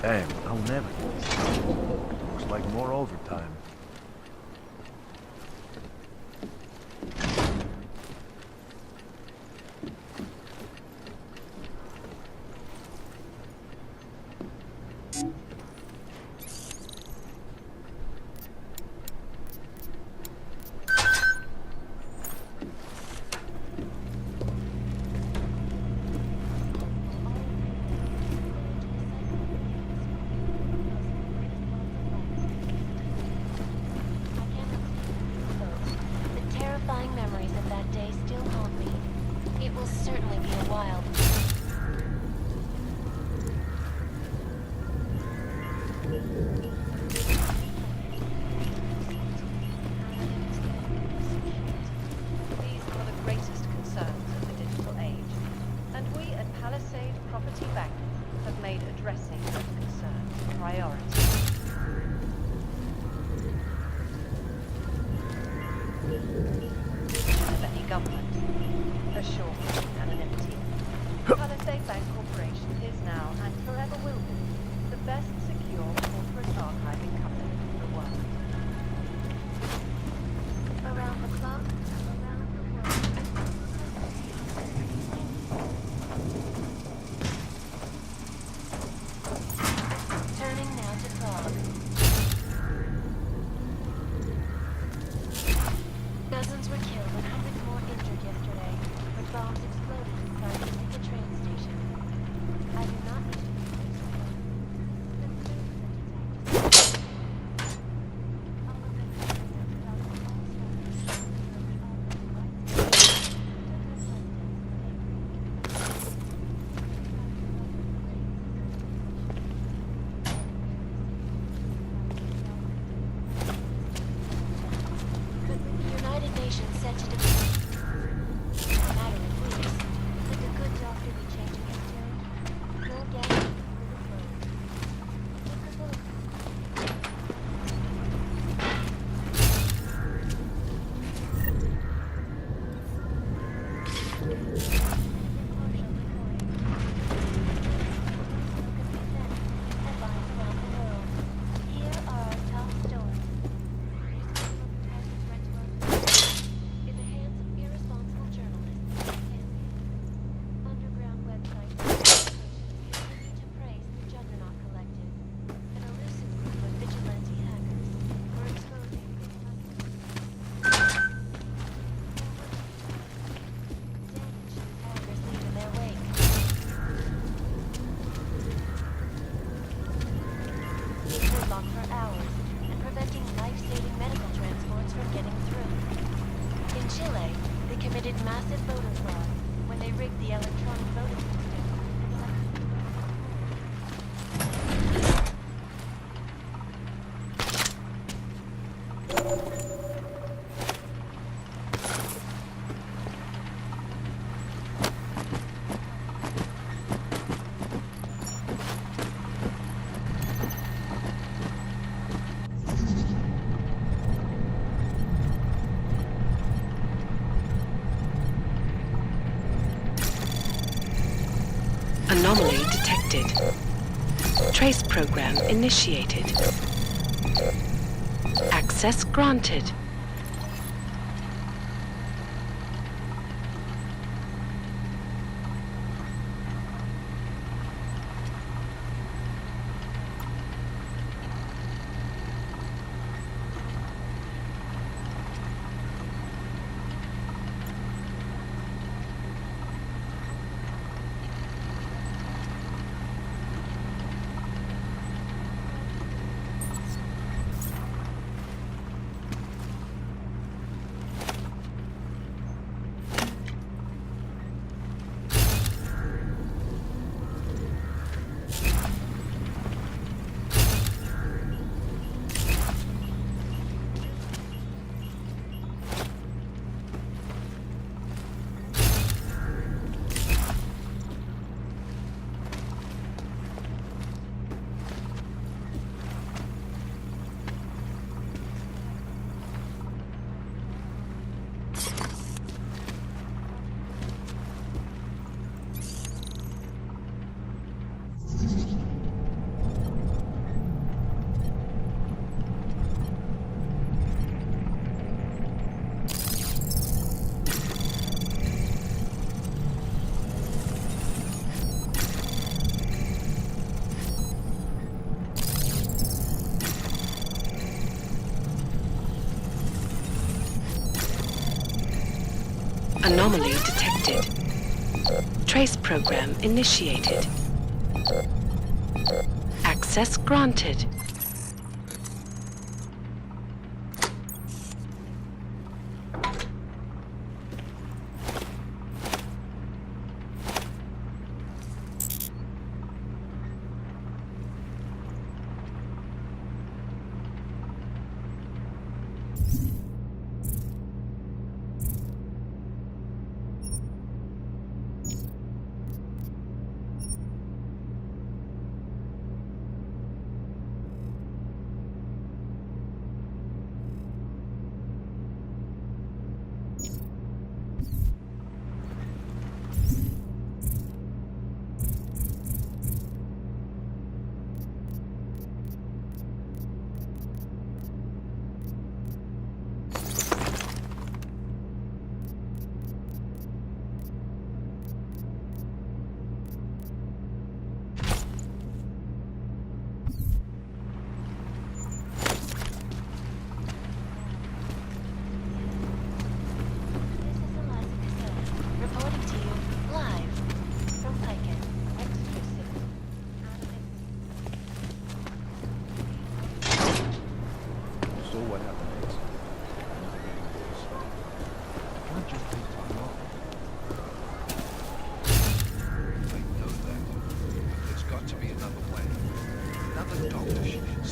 Damn, I'll never get this. Looks like more overtime. Memories of that day still haunt me. It will certainly be a while. These are the greatest concerns of the digital age, and we at Palisade Property Bank have made addressing those concerns a priority. Government, assure anonymity. Palisade Bank Corporation is now and forever will be the best secure corporate archiving company in the world. Around the clock, around the world. Turning now to Prague. Dozens were killed and hundreds more injured yesterday when bombs exploded inside the train station. I do not need to set to defeat. In a matter of weeks, could the good doctor be changing his tune? No doubt. Headlines around the world. Here are our top stories. In the hands of irresponsible journalists, underground websites continue to praise the Juggernaut Collective, an elusive group of vigilante hackers who are exposing damage hackers leave in their wake. Gridlocked for hours and preventing life-saving medical transports from getting through. In Chile, they committed massive voter fraud when they rigged the electronic voting system. Anomaly detected. Trace program initiated. Access granted. Anomaly detected. Trace program initiated. Access granted. So what happened next? Can't just take time off. I know that. But there's got to be another way. Another doctor she needs.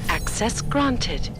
Access granted.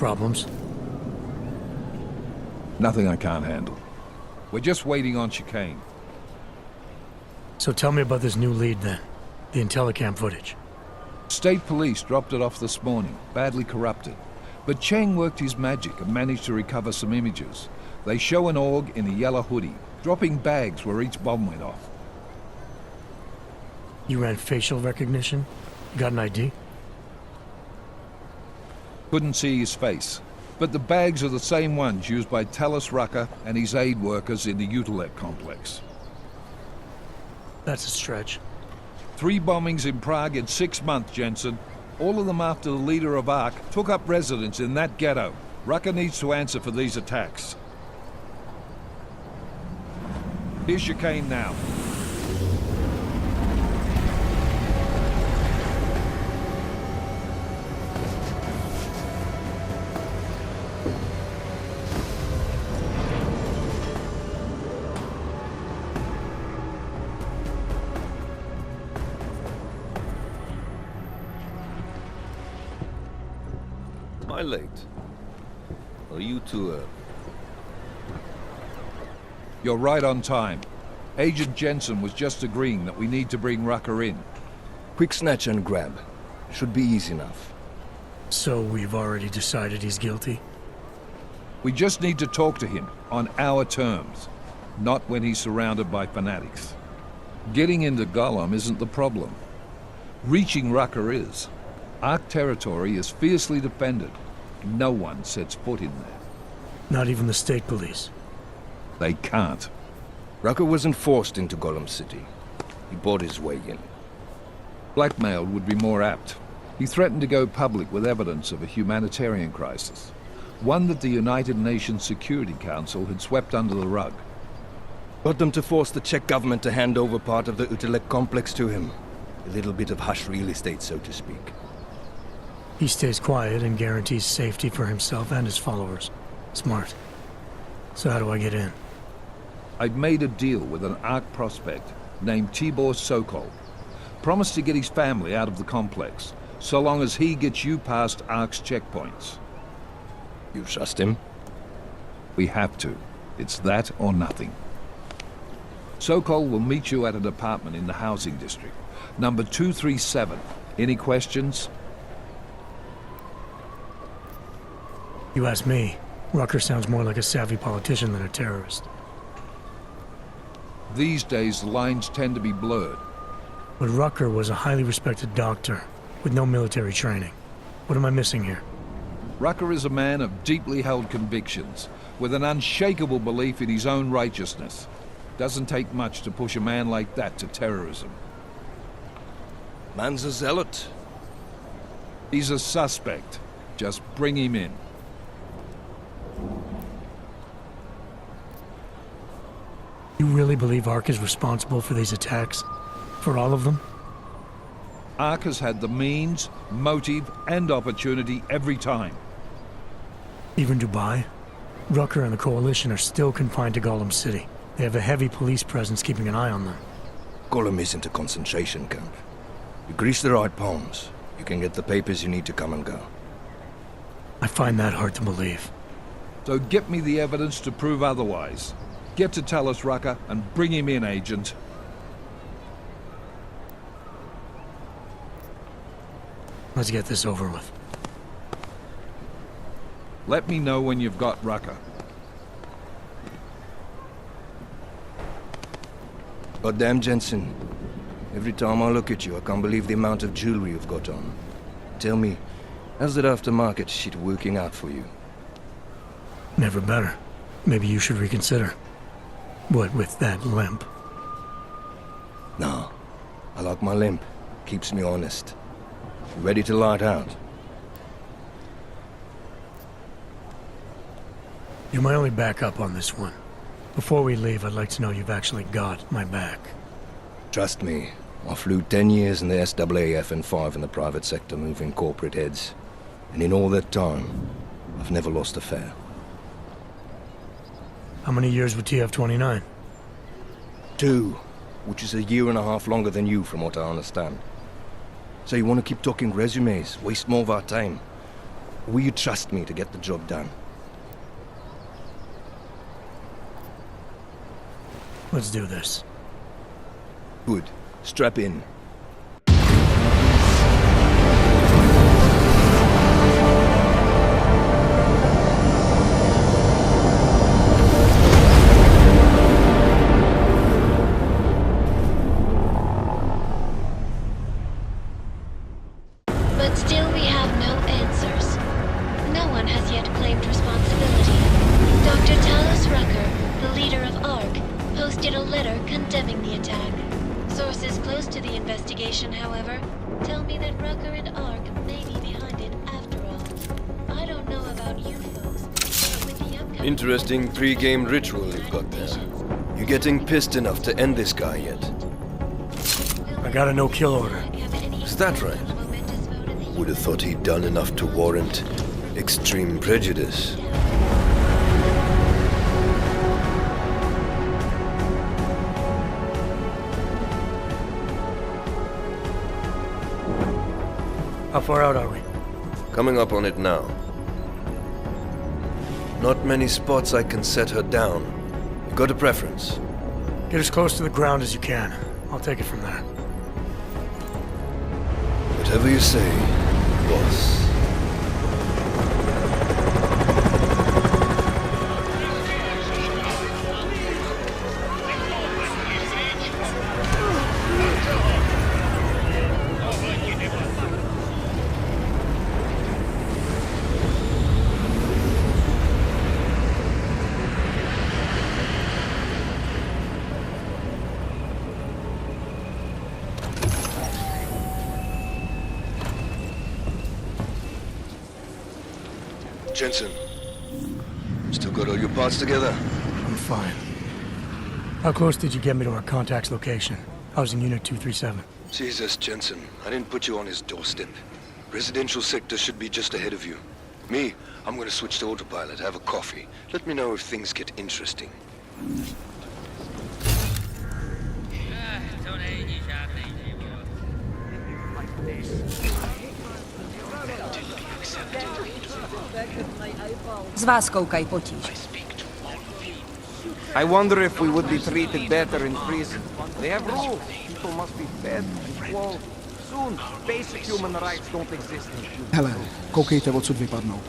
problems. Nothing I can't handle. We're just waiting on chicane. So tell me about this new lead then. The Intellicam footage. State police dropped it off this morning, badly corrupted. But Cheng worked his magic and managed to recover some images. They show an org in a yellow hoodie, dropping bags where each bomb went off. You ran facial recognition? You got an ID? Couldn't see his face. But the bags are the same ones used by Talos Rucker and his aid workers in the Utilec complex. That's a stretch. 3 bombings in Prague in 6 months, Jensen. All of them after the leader of ARC took up residence in that ghetto. Rucker needs to answer for these attacks. Here's chicane now. Am I late? Are you two, You're right on time. Agent Jensen was just agreeing that we need to bring Rucker in. quick snatch and grab? Should be easy enough. So we've already decided he's guilty? We just need to talk to him on our terms, not when he's surrounded by fanatics. Getting into Golem isn't the problem. Reaching Rucker is. ARC territory is fiercely defended. No one sets foot in there. Not even the state police. They can't. Rucker wasn't forced into Golem City. He bought his way in. Blackmail would be more apt. He threatened to go public with evidence of a humanitarian crisis, one that the United Nations Security Council had swept under the rug. Got them to force the Czech government to hand over part of the Utilec complex to him. A little bit of hush real estate, so to speak. He stays quiet and guarantees safety for himself and his followers. Smart. So how do I get in? I've made a deal with an ARC prospect named Tibor Sokol. Promised to get his family out of the complex, so long as he gets you past ARC's checkpoints. You trust him? We have to. It's that or nothing. Sokol will meet you at an apartment in the housing district. Number 237. Any questions? You ask me. Rucker sounds more like a savvy politician than a terrorist. These days, the lines tend to be blurred. But Rucker was a highly respected doctor, with no military training. What am I missing here? Rucker is a man of deeply held convictions, with an unshakable belief in his own righteousness. Doesn't take much to push a man like that to terrorism. Man's a zealot. He's a suspect. Just bring him in. You really believe ARC is responsible for these attacks? For all of them? ARC has had the means, motive, and opportunity every time. Even Dubai? Rucker and the Coalition are still confined to Golem City. They have a heavy police presence keeping an eye on them. Golem isn't a concentration camp. You grease the right palms, you can get the papers you need to come and go. I find that hard to believe. So get me the evidence to prove otherwise. Get to Talos Rucker and bring him in, Agent. Let's get this over with. Let me know when you've got Rucker. Goddamn, Jensen. Every time I look at you, I can't believe the amount of jewelry you've got on. Tell me, how's that aftermarket shit working out for you? Never better. Maybe you should reconsider. What with that limp? No. I like my limp. Keeps me honest. Ready to light out. You're my only backup on this one. Before we leave, I'd like to know you've actually got my back. Trust me, I flew 10 years in the SAAF and 5 in the private sector moving corporate heads. And in all that time, I've never lost a fare. How many years with TF-29? 2, which is a year and a half longer than you from what I understand. So you want to keep talking resumes, waste more of our time? Will you trust me to get the job done? Let's do this. Good. Strap in. But still we have no answers. No one has yet claimed responsibility. Dr. Talos Rucker, the leader of ARC, posted a letter condemning the attack. Sources close to the investigation, however, tell me that Rucker and ARC may be behind it after all. I don't know about you folks, but with the upcoming... Interesting pre-game ritual you've got there. You getting pissed enough to end this guy yet? I got a no-kill order. Is that right? Would have thought he'd done enough to warrant extreme prejudice. How far out are we? Coming up on it now. Not many spots I can set her down. You got a preference? Get as close to the ground as you can. I'll take it from there. Whatever you say, boss. Jensen, still got all your parts together? I'm fine. How close did you get me to our contact's location? I was in Unit 237. Jesus, Jensen, I didn't put you on his doorstep. Residential sector should be just ahead of you. Me, I'm gonna switch to autopilot, have a coffee. Let me know if things get interesting. Z was koukaj potíž. I wonder if we would be treated better in prison. They have rules. People must be fed and clothed. Soon, basic human rights don't exist in Cuba. Hele, koukejte, odsud vypadnou.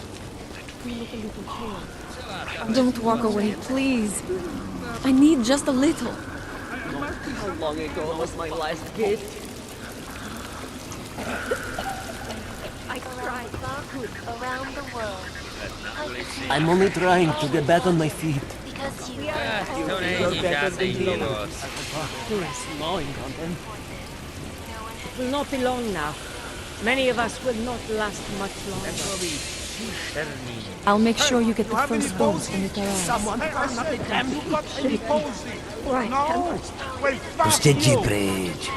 Don't walk away, please. I need just a little. How long ago was my last gift? I cried around the world. I'm only trying to get back on my feet. Because you You're better than me. Yes, gnawing on them. It will not be long now. Many of us will not last much longer. I'll make sure you get the first dose when it arrives. Right, Pustěte pryč.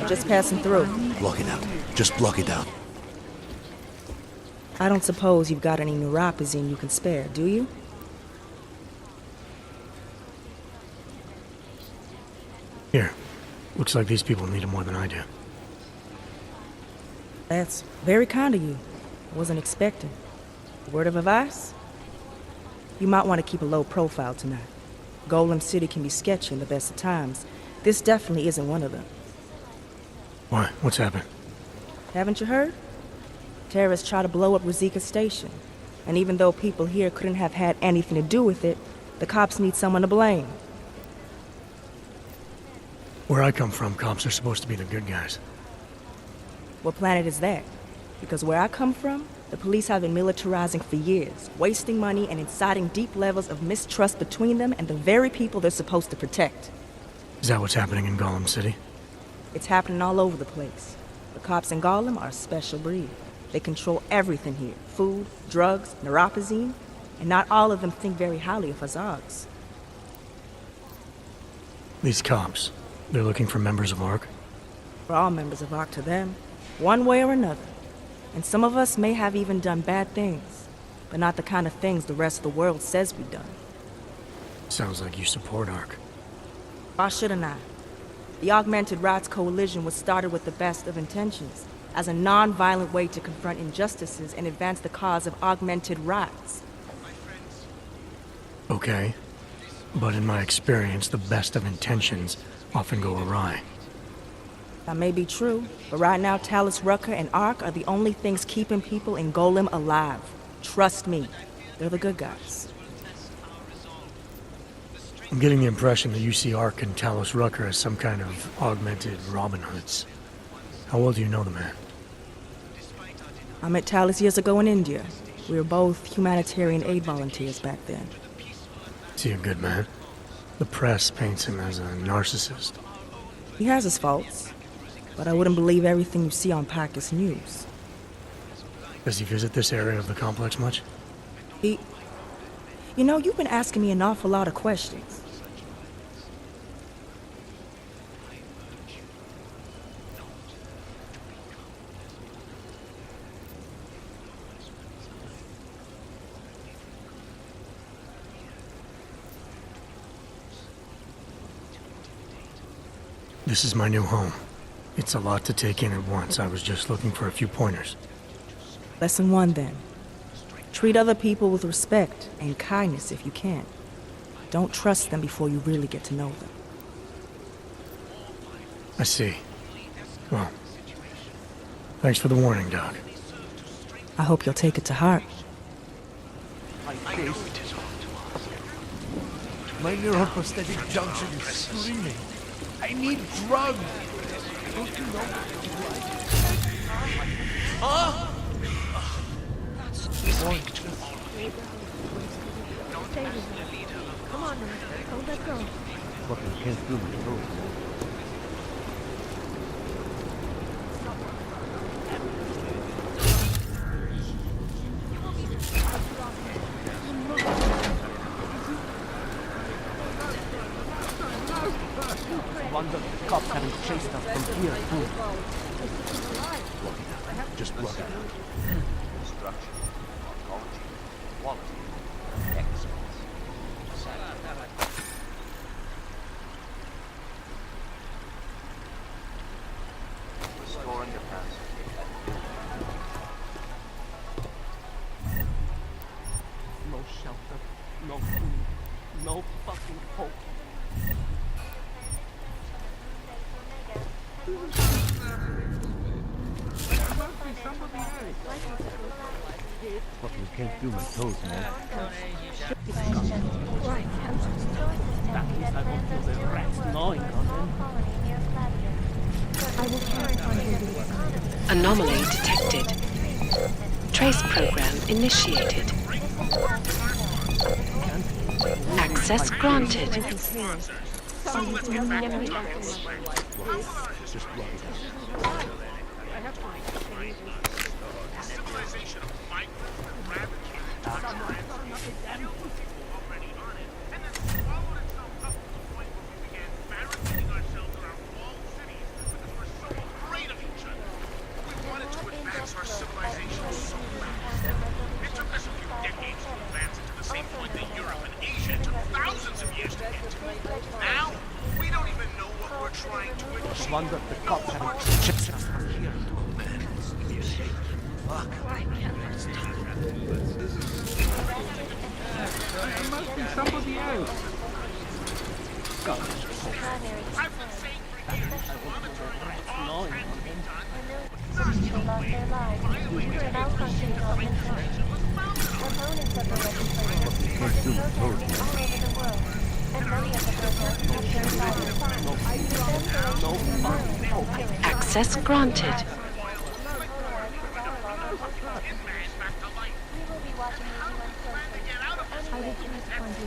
Just passing through. Block it out. Just block it out. I don't suppose you've got any neuropazine you can spare, do you? Here. Looks like these people need it more than I do. That's very kind of you. I wasn't expecting. Word of advice? You might want to keep a low profile tonight. Golem City can be sketchy in the best of times. This definitely isn't one of them. Why? What's happened? Haven't you heard? Terrorists try to blow up Ruzika Station. And even though people here couldn't have had anything to do with it, the cops need someone to blame. Where I come from, cops are supposed to be the good guys. What planet is that? Because where I come from, the police have been militarizing for years, wasting money and inciting deep levels of mistrust between them and the very people they're supposed to protect. Is that what's happening in Golem City? It's happening all over the place. The cops in Golem are a special breed. They control everything here. Food, drugs, neuropazine. And not all of them think very highly of Azags. These cops, they're looking for members of ARC? We're all members of ARC to them, one way or another. And some of us may have even done bad things, but not the kind of things the rest of the world says we've done. Sounds like you support ARC. Why shouldn't I? The Augmented Rights Coalition was started with the best of intentions. as a non-violent way to confront injustices and advance the cause of augmented rights. Okay. But in my experience, the best of intentions often go awry. That may be true, but right now Talus, Rucker, and Ark are the only things keeping people in Golem alive. Trust me, they're the good guys. I'm getting the impression that you see Ark and Talus Rucker as some kind of augmented Robin Hoods. How well do you know the man? I met Talus years ago in India. We were both humanitarian aid volunteers back then. Is he a good man? The press paints him as a narcissist. He has his faults, but I wouldn't believe everything you see on Pacus News. Does he visit this area of the complex much? You know, you've been asking me an awful lot of questions. This is my new home. It's a lot to take in at once. I was just looking for a few pointers. Lesson 1, then. Treat other people with respect and kindness if you can. Don't trust them before you really get to know them. I see. Well, thanks for the warning, Doc. I hope you'll take it to heart. My neuroprosthetic junction is screaming. I need drugs. Don't you know what Huh? Come on, don't let go. Fucking can't feel my toes. Wonder if the cops haven't chased us from here, too. Just look at it. Destruction, oncology, quality, excellence. Restoring the past. No shelter, no food, no fucking hope. Fucking can't feel my toes, man. That means I won't feel the rats gnawing on them. Anomaly detected. Trace program initiated. Access granted. Just look at it. Civilization of micro-gravity already on it, and then swallowed itself up to the point where we began barricading ourselves around walled cities because we're so afraid of each other. We wanted to advance our civilization so fast. It took us a few decades to advance it to the same point that Europe and Asia took thousands of years to get to. Now, we don't even know what we're trying to achieve. Wonder if the cops haven't chased us from here, too. Fuck. There must be somebody else. God, I've been saying for years, rats gnawing on them. People lost their lives due to a malfunction called infection. Opponents of the legislation have been protesting all over the world, and many of the protests have turned violent. Access granted. We will be watching everyone closely. I will respond to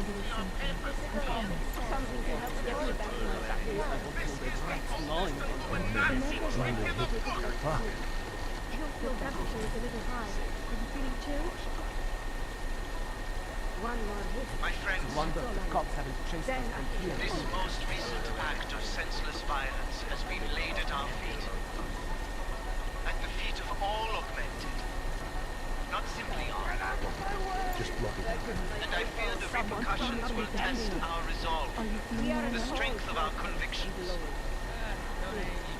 My friends, Wonder if the cops haven't chased us from here, this too. most recent act of senseless violence has been laid at our feet. At the feet of all augmented. Not simply our. Just look at it. And I fear the repercussions will test our resolve, the strength of our convictions.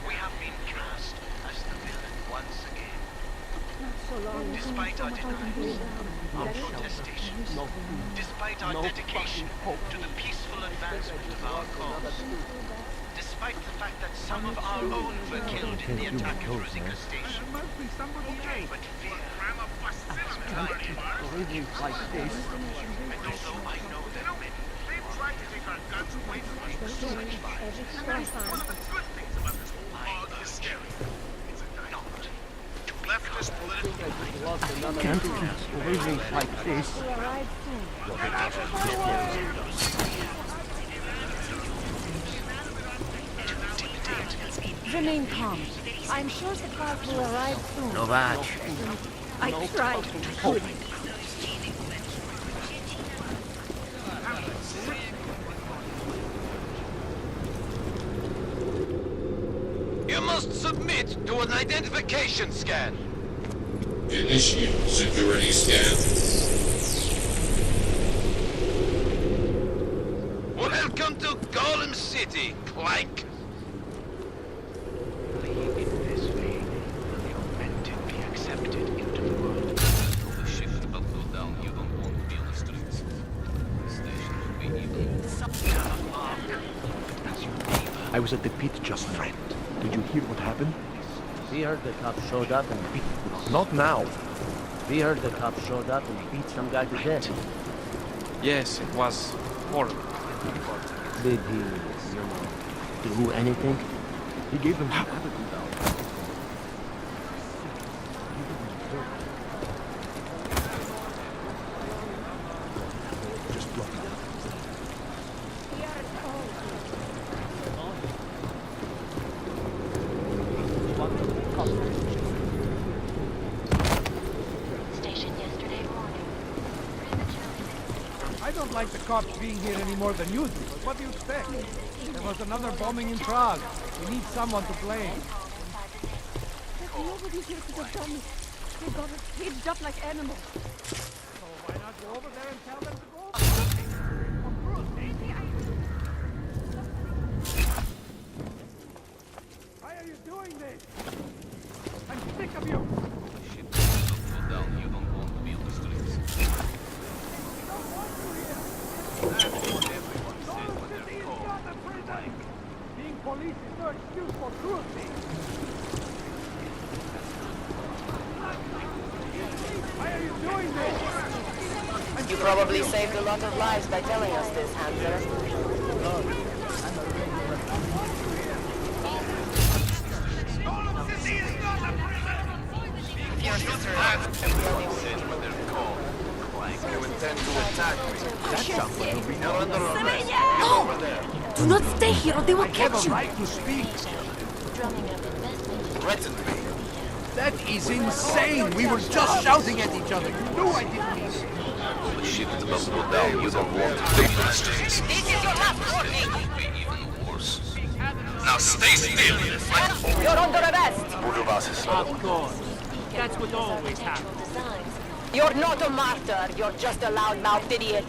We have been cast as the villain. once again. Despite our denials, our protestations, despite our dedication to the peaceful advancement of our cause, despite the fact that some of our own were killed in the attack at Rosika Station, but fear has entirely like this. and although I know that many They tried to take our guns away from us for so much violence. One of the good things about this whole hog hysteria is not to leftist political Can't keep living like this. Remain calm. I'm sure supplies will arrive soon. Novak. I tried, but couldn't. You must submit to an identification scan. Initiate security scan. Welcome to Golem City, Clank. believe in this faith will your mentor be accepted into the world. The shift will go down. You don't want to be on the streets. The station will be even. I was at the pit just now. Did you hear what happened? We heard the cops showed up and beat... Not now. We heard the cops showed up and beat some guy to death. Yes, it was horrible. Did he, do anything? He gave them some attitude out. Just block it. Station yesterday morning. I don't like the cops being here any more than you do, but what do you expect? There was another bombing in Prague. We need someone to blame. Nobody here could have done it. They got us caged up like animals. So why not go over there and tell them to go? Why are you doing this? I'm sick of you! Go down. You don't want to be on the streets. Being police is no excuse for cruelty. Why are you doing this? You probably saved a lot of lives by telling us this, Hamza. If your sister had everyone said what they're called. Clank, you intend to attack me. That sounds like a real... You're under arrest. Get over there. Do not stay here or they will catch you. Right to speak. Threaten me. That is insane. We were just shouting at each other. You knew I didn't mean it. The shift will go down. You don't want to be on the streets. This is your last warning. It will be even worse. Now stay still. You're under arrest. Of course. That's what always happens. You're not a martyr. You're just a loudmouthed idiot.